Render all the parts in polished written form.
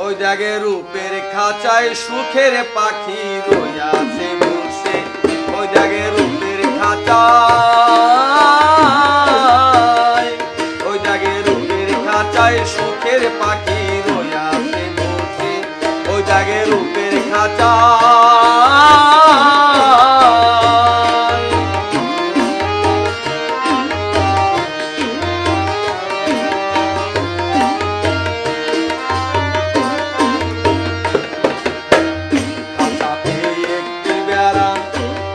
ওই জাগে রূপের খাঁচায় সুখের পাখি রইয়াছে বসে, ওই জাগে রূপের খাঁচায়, ওই জাগে রূপের খাঁচায় সুখের পাখি রইয়াছে বসে, ওই জাগে রূপের খাঁচায়।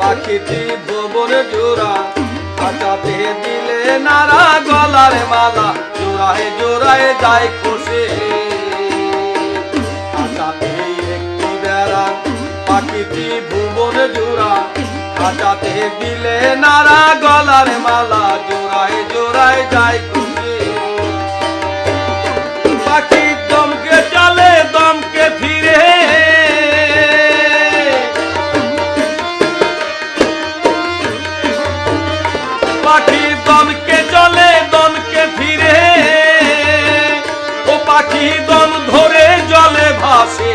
পাখিটি ভুবন জোড়া, খাঁচাতে দিলে নারা গলার মালা, জোড়ায় জোড়ায় যায় খসে। খাঁচাতে একটি বেড়া পাখিটি ভুবন জোড়া, খাঁচাতে দিলে নারা গলার মালা, জোড়ায় জোড়ায় যায় খসে। পাখি দমকে চলে দমকে ফিরে, পাখি দমকে চলে দমকে ফিরে, ও পাখি দম ধরে জলে ভাসে,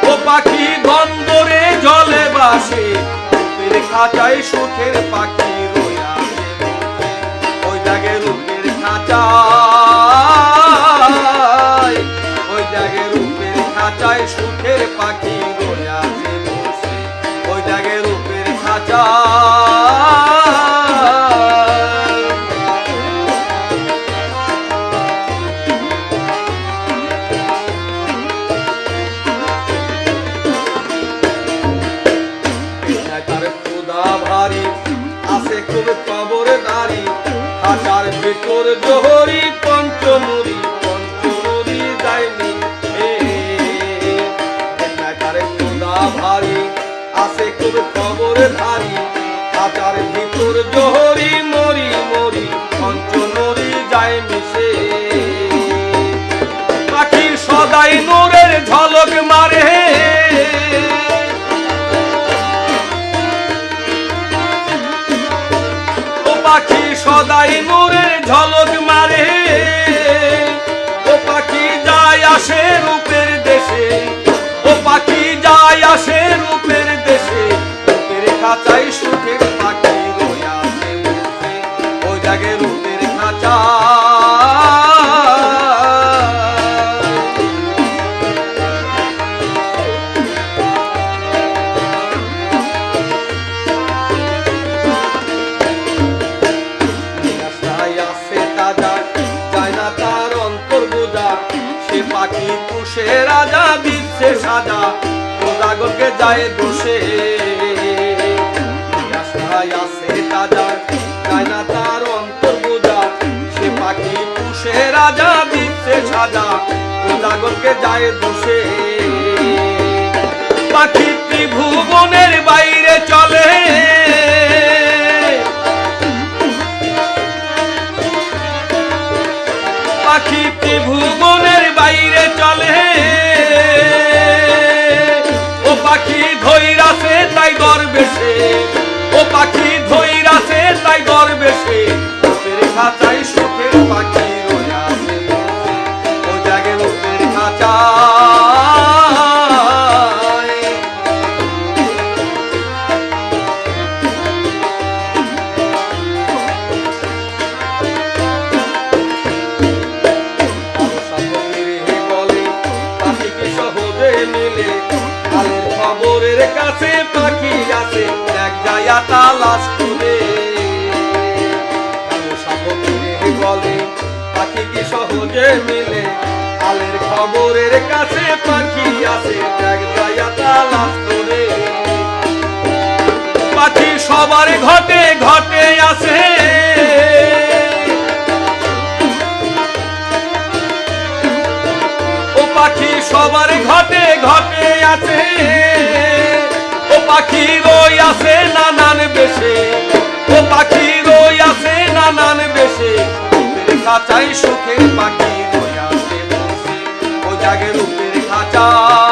ও পাখি দম ধরে জলে ভাসে। রূপের খাঁচায় সুখের পাখি রইয়াছে বসে, ওই জাগে রূপের খাঁচায়, ওই জাগে রূপের খাঁচায় সুখের পাখি রইয়াছে বসে, ওই জাগে রূপের খাঁচায়। আছে খুব কবর দাঁড়ি, খাঁচার ভিতর জোহরি পঞ্চমুড়ি, পঞ্চমুড়ি যায়নি খোদা ভারী। আছে খুব কবর ধারি, খাঁচার ভিতর জোহরি মরি মরি, পঞ্চমুড়ি যায় মিশে। পাখি সদাই নূরের ঝলক মারে, পাখি সদাই নূরের ঝলক মারে, ও পাখি যায় আসে রূপের দেশে, ও পাখি যায় আসে রূপের দেশে। রূপের খাঁচায় সুখের পাখি রইয়াছে বসে, ওই জাগে রূপের খাঁচায়। পাখি পুষে রাজা দিচ্ছে সাজা, খোদাগণকে যায় দোষে। আছে তাজা যায় না তার অন্তর বোঝা, সে পাখি পুষে রাজা দিচ্ছে সাজা, খোদাগণকে যায় দোষে। পাখি ত্রিভুবনের বাইরে চলে, পাখি ত্রিভুবনের বাইরে চলে, ও পাখি ধৈরাছে তাই গর্বেশে, ও পাখি ধৈরাছে তাই গর্বেশে। রূপের খাঁচায় সুখের পাখি রইয়াছে বসে, ও জাগে রূপের খাঁচায়। খবরের কাছে পাখি আছে এক জায়গা তালাশ করে, বলে পাখি কি সহজে মিলে। আলের খবরের কাছে পাখি আছে এক জায়গা তালাশ করে, পাখি সবার ঘটে ঘটে আছে, ও পাখি সবার ঘটে ঘটে আছে, ও পাখি রই আছে নানান বেশে, ও পাখি রই আছে নানান বেশে। রূপের খাঁচায় সুখের পাখি রইয়াছে বসে, ও জাগে রূপের খাঁচায়।